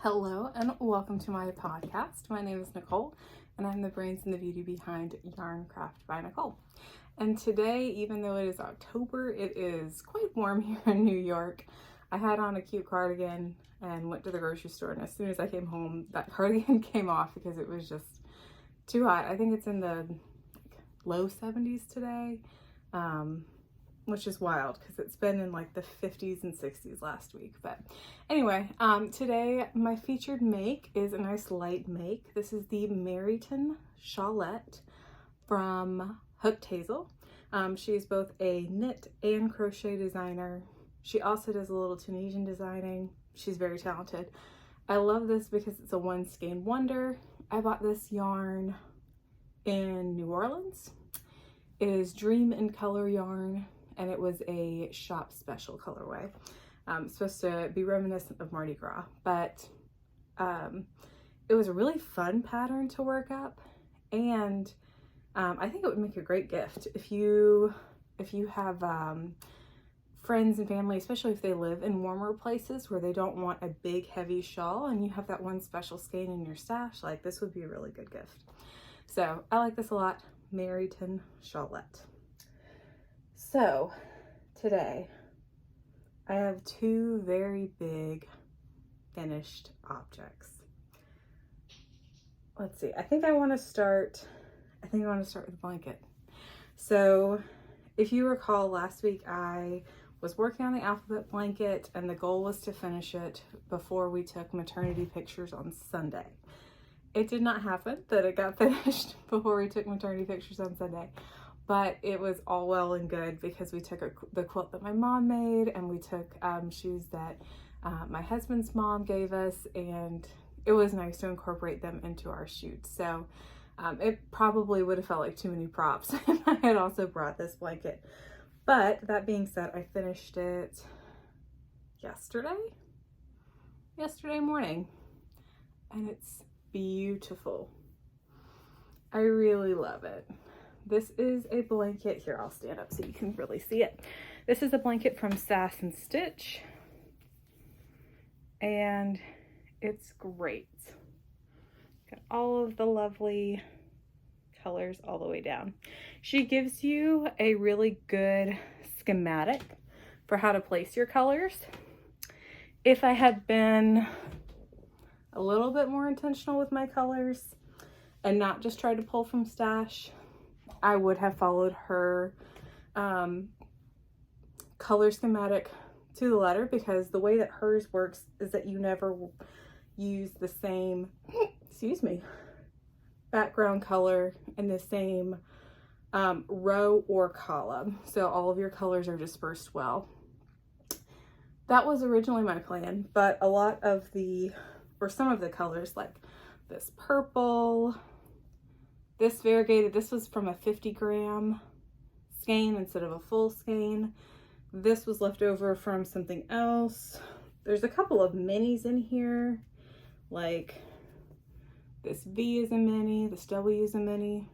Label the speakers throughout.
Speaker 1: Hello and welcome to my podcast. My name is Nicole and I'm the brains and the beauty behind Yarn Craft by Nicole. And today, even though it is October, it is quite warm here in New York. I had on a cute cardigan and went to the grocery store, and as soon as I came home, that cardigan came off because it was just too hot. I think it's in the low 70s today, which is wild because it's been in like the 50s and 60s last week. But anyway, today my featured make is a nice light make. This is the Meryton Shawlette from Hooked Hazel. She's both a knit and crochet designer. She also does a little Tunisian designing. She's very talented. I love this because it's a one skein wonder. I bought this yarn in New Orleans. It is Dream in Color yarn, and it was a shop special colorway. It's supposed to be reminiscent of Mardi Gras, but it was a really fun pattern to work up, and I think it would make a great gift if you have friends and family, especially if they live in warmer places where they don't want a big heavy shawl and you have that one special skein in your stash. Like, this would be a really good gift. So I like this a lot. Meryton Shawlette. So today I have two very big finished objects. Let's see. I think I want to start with the blanket. So if you recall, last week I was working on the alphabet blanket and the goal was to finish it before we took maternity pictures on Sunday. It did not happen that it got finished before we took maternity pictures on Sunday, but it was all well and good because we took the quilt that my mom made, and we took shoes that my husband's mom gave us, and it was nice to incorporate them into our shoot. So it probably would have felt like too many props if I had also brought this blanket. But that being said, I finished it yesterday morning, and it's beautiful. I really love it. This is a blanket. Here, I'll stand up so you can really see it. This is a blanket from Sass and Stitch, and it's great. Got all of the lovely colors all the way down. She gives you a really good schematic for how to place your colors. If I had been a little bit more intentional with my colors and not just try to pull from stash, I would have followed her color schematic to the letter, because the way that hers works is that you never use the same background color in the same row or column, so all of your colors are dispersed well. That was originally my plan, but a lot of some of the colors, like this purple, this variegated, this was from a 50-gram skein instead of a full skein. This was left over from something else. There's a couple of minis in here, like this V is a mini, this W is a mini.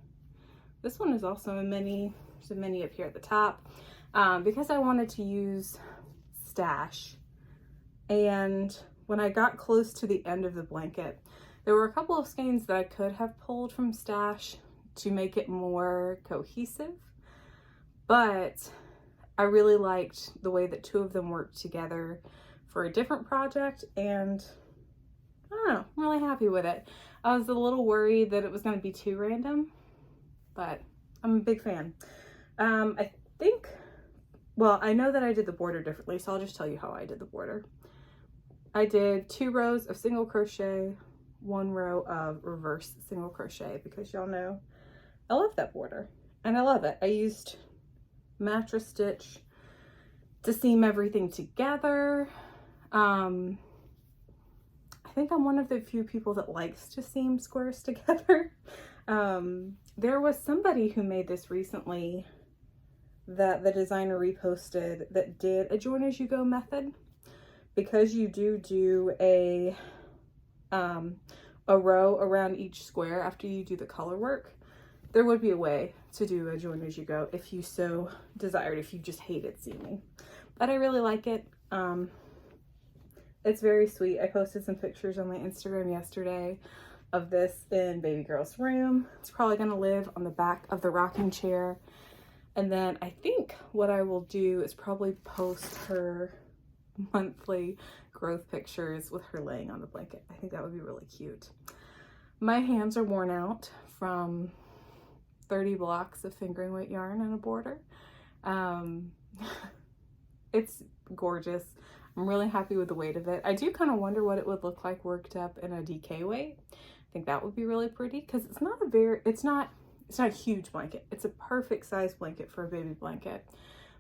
Speaker 1: This one is also a mini. There's a mini up here at the top, because I wanted to use stash. And when I got close to the end of the blanket, there were a couple of skeins that I could have pulled from stash to make it more cohesive, but I really liked the way that two of them worked together for a different project, and I don't know, I'm really happy with it. I was a little worried that it was going to be too random, but I'm a big fan. I know that I did the border differently, so I'll just tell you how I did the border. I did 2 rows of single crochet, 1 row of reverse single crochet, because y'all know I love that border and I love it. I used mattress stitch to seam everything together. I think I'm one of the few people that likes to seam squares together. There was somebody who made this recently that the designer reposted that did a join as you go method. Because you do a row around each square after you do the color work, there would be a way to do a join as you go if you so desired, if you just hated seaming. But I really like it. It's very sweet. I posted some pictures on my Instagram yesterday of this in baby girl's room. It's probably going to live on the back of the rocking chair. And then I think what I will do is probably post her monthly growth pictures with her laying on the blanket. I think that would be really cute. My hands are worn out from 30 blocks of fingering weight yarn and a border. It's gorgeous. I'm really happy with the weight of it. I do kind of wonder what it would look like worked up in a DK weight. I think that would be really pretty because it's not a huge blanket. It's a perfect size blanket for a baby blanket,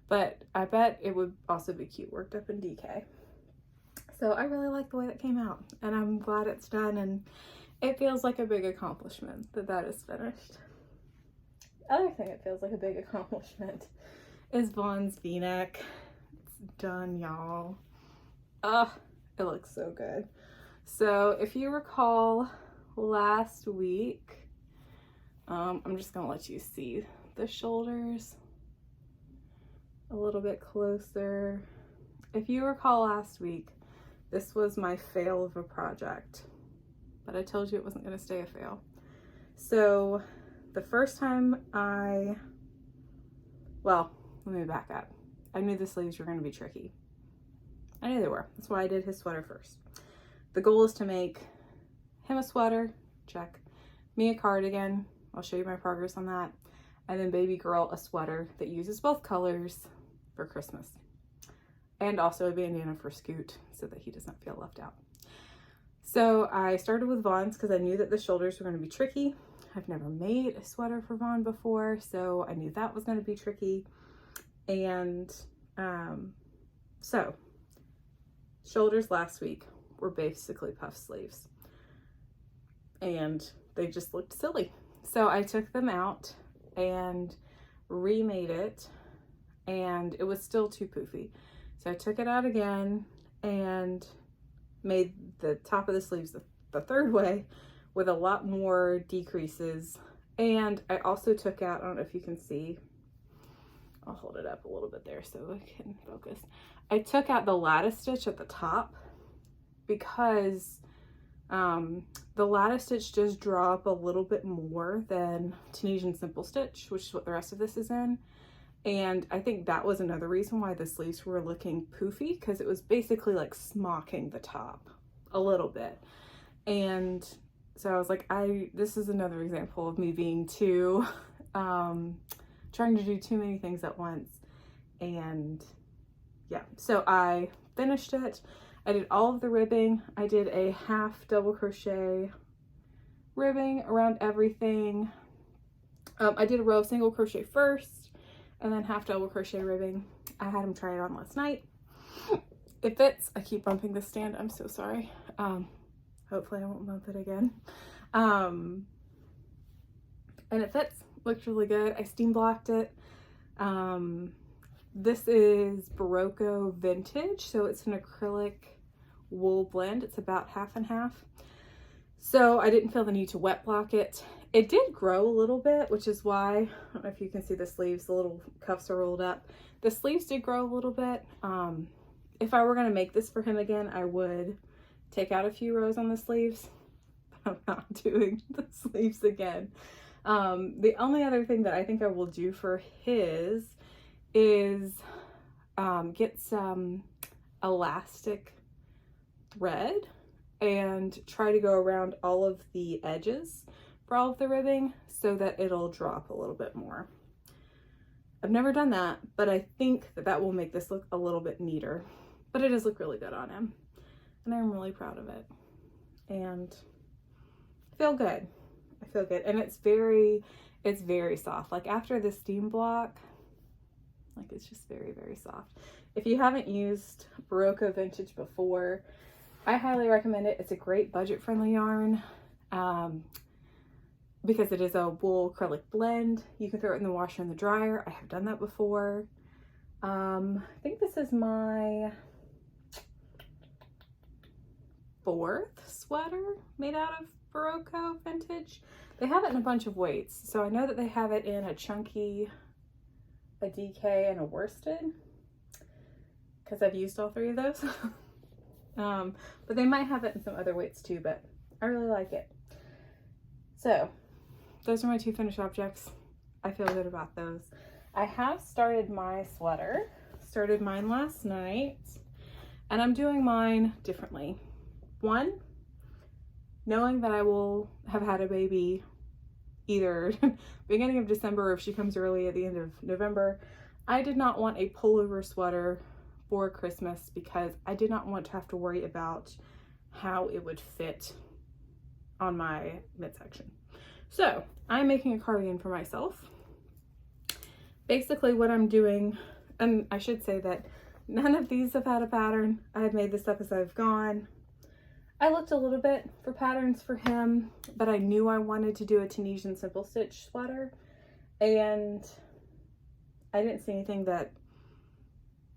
Speaker 1: but I bet it would also be cute worked up in DK. So I really like the way that came out, and I'm glad it's done, and it feels like a big accomplishment that is finished. The other thing it feels like a big accomplishment is Vaughn's V-neck. It's done, y'all. It looks so good. So if you recall last week, I'm just gonna let you see the shoulders a little bit closer. If you recall last week, this was my fail of a project, but I told you it wasn't gonna stay a fail. So the first time well, let me back up. I knew the sleeves were gonna be tricky. I knew they were. That's why I did his sweater first. The goal is to make him a sweater, check, me a cardigan, I'll show you my progress on that, and then baby girl a sweater that uses both colors for Christmas. And also a bandana for Scoot so that he doesn't feel left out. So I started with Vaughn's because I knew that the shoulders were going to be tricky. I've never made a sweater for Vaughn before, so I knew that was going to be tricky. And so shoulders last week were basically puff sleeves, and they just looked silly. So I took them out and remade it, and it was still too poofy. So I took it out again and made the top of the sleeves the third way with a lot more decreases. And I also took out, I don't know if you can see, I'll hold it up a little bit there so I can focus. I took out the lattice stitch at the top because the lattice stitch does draw up a little bit more than Tunisian simple stitch, which is what the rest of this is in. And I think that was another reason why the sleeves were looking poofy, because it was basically like smocking the top a little bit. And so I was like, this is another example of me being too, trying to do too many things at once. And yeah, so I finished it. I did all of the ribbing. I did a half double crochet ribbing around everything. I did a row of single crochet first and then half double crochet ribbing. I had him try it on last night. It fits. I keep bumping the stand. I'm so sorry. Hopefully I won't bump it again. And it fits. Looks really good. I steam blocked it. This is Berocco Vintage, so it's an acrylic wool blend. It's about half and half. So I didn't feel the need to wet block it. It did grow a little bit, which is why, I don't know if you can see the sleeves, the little cuffs are rolled up. The sleeves did grow a little bit. If I were going to make this for him again, I would take out a few rows on the sleeves. I'm not doing the sleeves again. The only other thing that I think I will do for his is get some elastic thread and try to go around all of the edges for all of the ribbing so that it'll drop a little bit more. I've never done that, but I think that that will make this look a little bit neater. But it does look really good on him, and I'm really proud of it. And I feel good. I feel good, and it's very soft. Like after the steam block, like it's just very, very soft. If you haven't used Berocco Vintage before, I highly recommend it. It's a great budget-friendly yarn because it is a wool acrylic blend. You can throw it in the washer and the dryer. I have done that before. I think this is my 4th sweater made out of Berocco Vintage. They have it in a bunch of weights. So I know that they have it in a chunky, a DK, and a worsted, because I've used all 3 of those. But they might have it in some other weights too, but I really like it. So those are my 2 finished objects. I feel good about those. I have started my sweater. Started mine last night, and I'm doing mine differently. One, knowing that I will have had a baby either beginning of December or if she comes early at the end of November, I did not want a pullover sweater for Christmas because I did not want to have to worry about how it would fit on my midsection. So I'm making a cardigan for myself. Basically what I'm doing, and I should say that none of these have had a pattern. I have made this up as I've gone. I looked a little bit for patterns for him, but I knew I wanted to do a Tunisian simple stitch sweater, and I didn't see anything that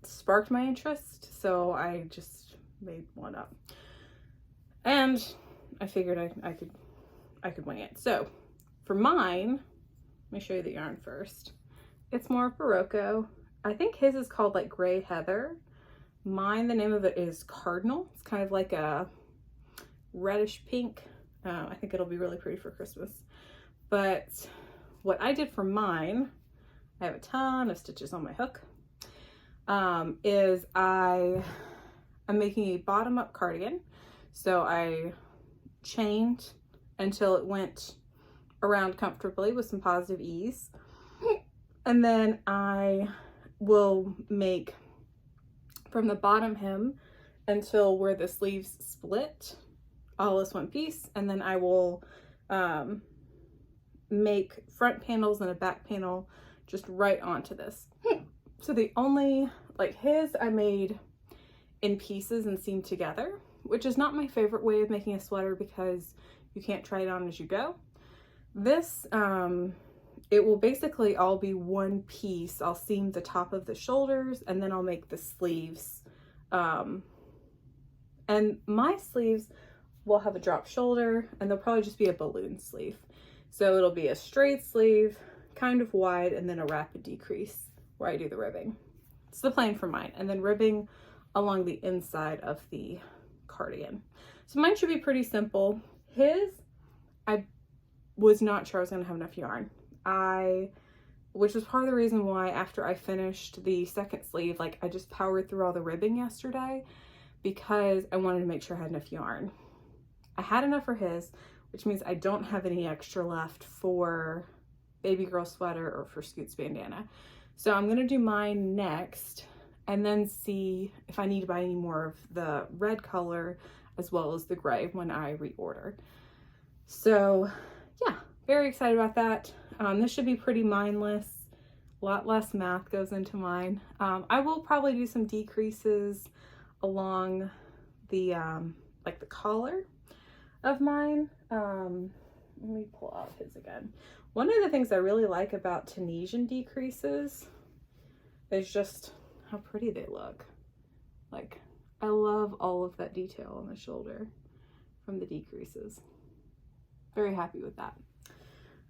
Speaker 1: sparked my interest, so I just made one up. And I figured I could wing it. So for mine, let me show you the yarn first. It's more Berocco. I think his is called like Gray Heather. Mine, the name of it is Cardinal. It's kind of like a reddish pink. I think it'll be really pretty for Christmas. But what I did for mine, I have a ton of stitches on my hook, is I am making a bottom-up cardigan. So I chained until it went around comfortably with some positive ease. And then I will make from the bottom hem until where the sleeves split, all as one piece. And then I will make front panels and a back panel just right onto this. So the only, like his, I made in pieces and seamed together, which is not my favorite way of making a sweater because you can't try it on as you go. This, it will basically all be one piece. I'll seam the top of the shoulders and then I'll make the sleeves. And my sleeves will have a drop shoulder and they'll probably just be a balloon sleeve. So it'll be a straight sleeve, kind of wide, and then a rapid decrease where I do the ribbing. It's the plan for mine. And then ribbing along the inside of the cardigan. So mine should be pretty simple. His, I was not sure I was gonna have enough yarn. Which was part of the reason why after I finished the second sleeve, like I just powered through all the ribbing yesterday because I wanted to make sure I had enough yarn. I had enough for his, which means I don't have any extra left for baby girl sweater or for Scoot's bandana. So I'm gonna do mine next and then see if I need to buy any more of the red color as well as the gray when I reorder. So yeah, very excited about that. This should be pretty mindless. A lot less math goes into mine. I will probably do some decreases along the like the collar of mine. Let me pull out his again. One of the things I really like about Tunisian decreases is just how pretty they look. Like, I love all of that detail on the shoulder from the decreases. Very happy with that.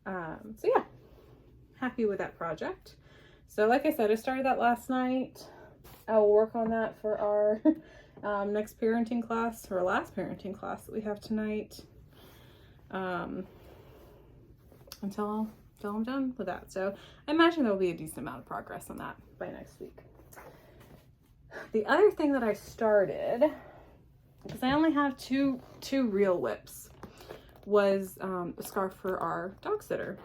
Speaker 1: So yeah, happy with that project. So like I said, I started that last night. I will work on that for our next parenting class, or last parenting class that we have tonight, until I'm done with that. So I imagine there will be a decent amount of progress on that by next week. The other thing that I started, because I only have two real whips, was a scarf for our dog sitter.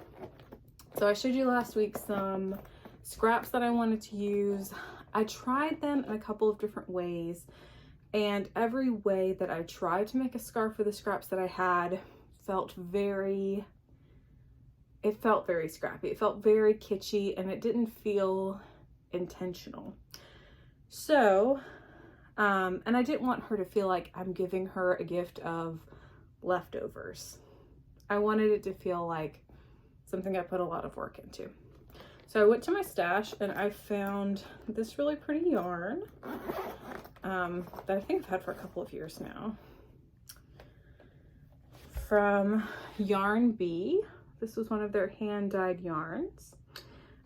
Speaker 1: So I showed you last week some scraps that I wanted to use. I tried them in a couple of different ways, and every way that I tried to make a scarf for the scraps that I had felt very scrappy. It felt very kitschy, and it didn't feel intentional. So, and I didn't want her to feel like I'm giving her a gift of leftovers. I wanted it to feel like something I put a lot of work into. So I went to my stash and I found this really pretty yarn that I think I've had for a couple of years now, from Yarn Bee. This was one of their hand-dyed yarns.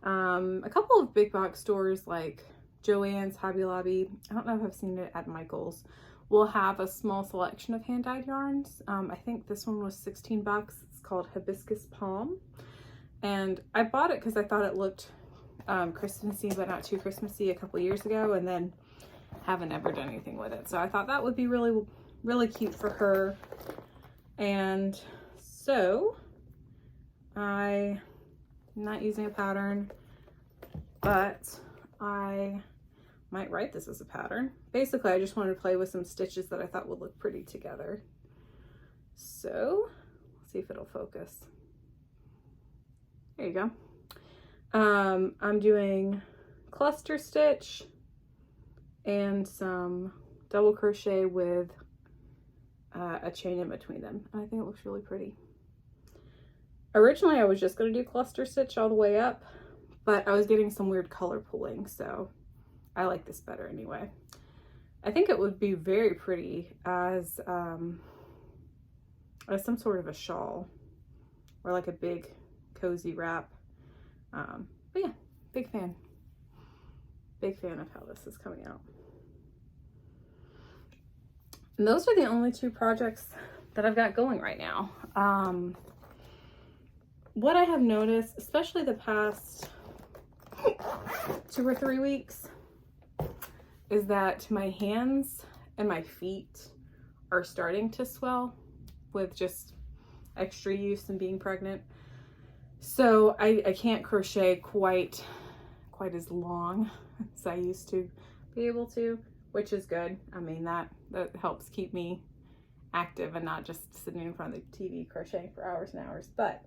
Speaker 1: A couple of big box stores like Joann's, Hobby Lobby, I don't know if I've seen it at Michael's, will have a small selection of hand-dyed yarns. I think this one was 16 bucks. It's called Hibiscus Palm. And I bought it because I thought it looked Christmassy, but not too Christmassy a couple years ago, and then haven't ever done anything with it. So I thought that would be really, really cute for her. And so I'm not using a pattern, but I might write this as a pattern. Basically, I just wanted to play with some stitches that I thought would look pretty together. So let's see if it'll focus. There you go. I'm doing cluster stitch and some double crochet with a chain in between them. And I think it looks really pretty. Originally, I was just going to do cluster stitch all the way up, but I was getting some weird color pooling, so I like this better anyway. I think it would be very pretty as some sort of a shawl or like a big cozy wrap. But yeah, big fan of how this is coming out. And those are the only two projects that I've got going right now. What I have noticed, especially the past 2 or 3 weeks, is that my hands and my feet are starting to swell with just extra use and being pregnant. So I can't crochet quite as long as I used to be able to, which is good. I mean, that helps keep me active and not just sitting in front of the TV crocheting for hours and hours. But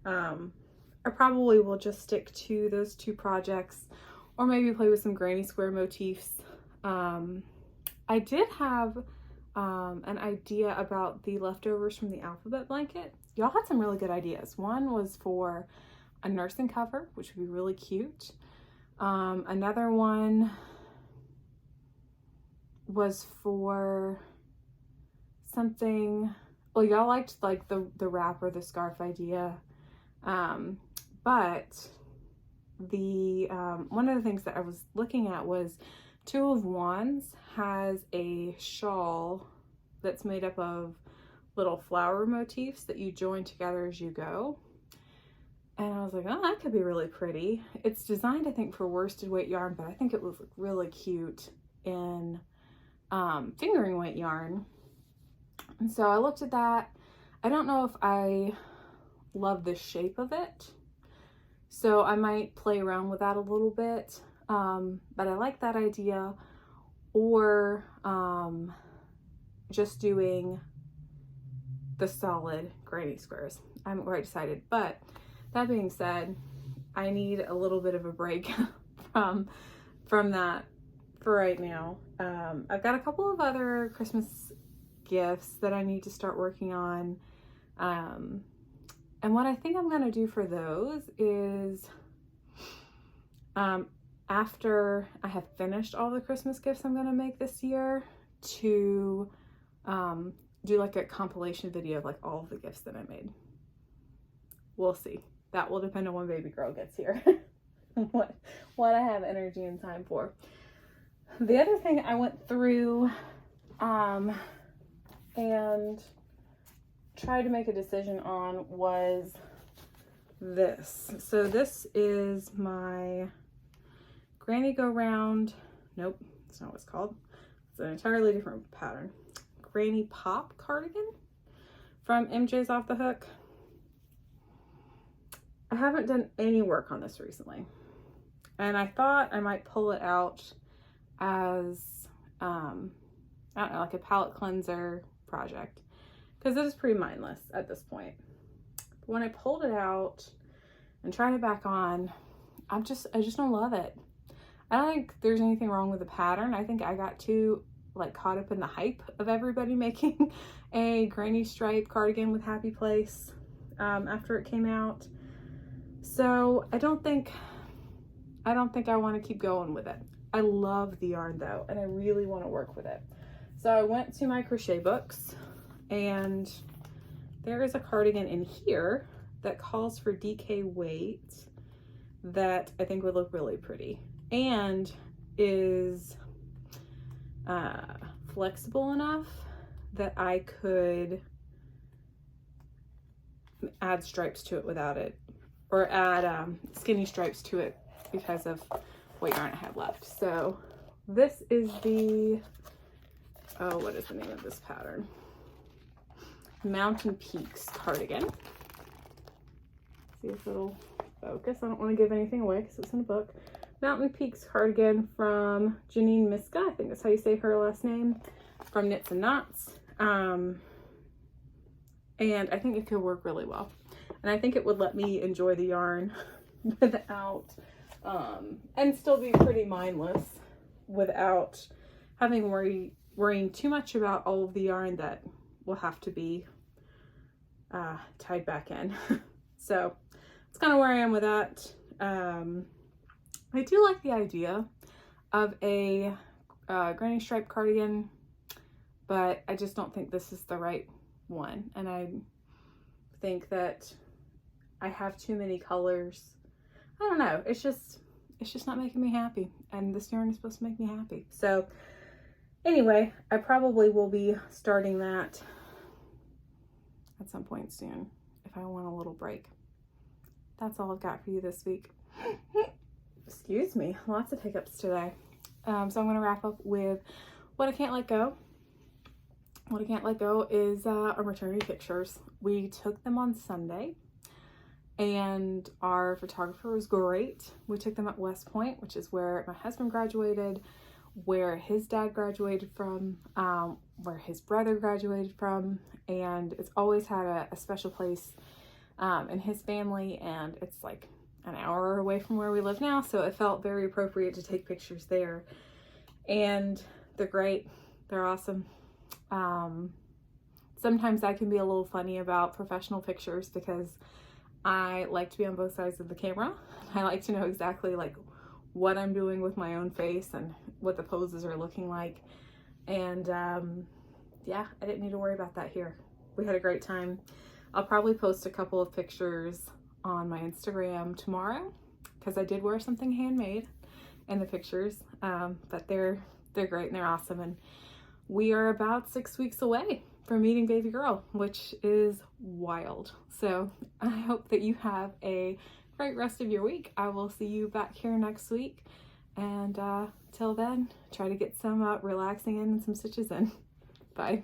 Speaker 1: I probably will just stick to those 2 projects, or maybe play with some granny square motifs. I did have an idea about the leftovers from the alphabet blanket. Y'all had some really good ideas. One was for a nursing cover, which would be really cute. Another one was for something, well, y'all liked like the wrap or the scarf idea. But the one of the things that I was looking at was Two of Wands has a shawl that's made up of little flower motifs that you join together as you go. And I was like, oh, that could be really pretty. It's designed, I think, for worsted weight yarn, but I think it would look really cute in fingering weight yarn. And so I looked at that. I don't know if I love the shape of it, so I might play around with that a little bit. But I like that idea. Or just doing the solid granny squares. I haven't quite decided, but that being said, I need a little bit of a break from that for right now. I've got a couple of other Christmas gifts that I need to start working on. And what I think I'm going to do for those is after I have finished all the Christmas gifts I'm going to make this year, to do like a compilation video of like all of the gifts that I made. We'll see. That will depend on when baby girl gets here. what I have energy and time for. The other thing I went through and tried to make a decision on was this. So this is my Granny Go Round. Nope, that's not what it's called. It's an entirely different pattern. Granny Pop cardigan from MJ's Off the Hook. I haven't done any work on this recently, and I thought I might pull it out as I don't know, like a palette cleanser project, because it is pretty mindless at this point. But when I pulled it out and tried it back on, I just don't love it. I don't think there's anything wrong with the pattern. I think I got too like caught up in the hype of everybody making a granny stripe cardigan with Happy Place after it came out. So I don't think I want to keep going with it. I love the yarn though, and I really want to work with it. So I went to my crochet books, and there is a cardigan in here that calls for DK weight that I think would look really pretty, and is flexible enough that I could add stripes to it without it, or add skinny stripes to it because of what yarn I had left. So this is the, oh, what is the name of this pattern? Mountain Peaks cardigan. See if it'll focus. I don't want to give anything away because it's in a book. Mountain Peaks cardigan from Janine Miska. I think that's how you say her last name. From Knits and Knots. And I think it could work really well. And I think it would let me enjoy the yarn without, and still be pretty mindless without having worrying too much about all of the yarn that will have to be tied back in. So that's kind of where I am with that. I do like the idea of a granny stripe cardigan, but I just don't think this is the right one. And I think that I have too many colors. I don't know. It's just not making me happy. And this yarn is supposed to make me happy. So anyway, I probably will be starting that at some point soon if I want a little break. That's all I've got for you this week. Excuse me, lots of hiccups today. So I'm going to wrap up with what I can't let go. What I can't let go is our maternity pictures. We took them on Sunday and our photographer was great. We took them at West Point, which is where my husband graduated, where his dad graduated from, where his brother graduated from, and it's always had a special place in his family, and it's like an hour away from where we live now, so it felt very appropriate to take pictures there. And they're great. They're awesome. Sometimes I can be a little funny about professional pictures because I like to be on both sides of the camera. I like to know exactly like what I'm doing with my own face and what the poses are looking like. And yeah, I didn't need to worry about that here. We had a great time. I'll probably post a couple of pictures on my Instagram tomorrow because I did wear something handmade in the pictures, but they're great and they're awesome. And we are about 6 weeks away from meeting baby girl, which is wild. So I hope that you have a great rest of your week. I will see you back here next week, and till then, try to get some relaxing in and some stitches in. Bye.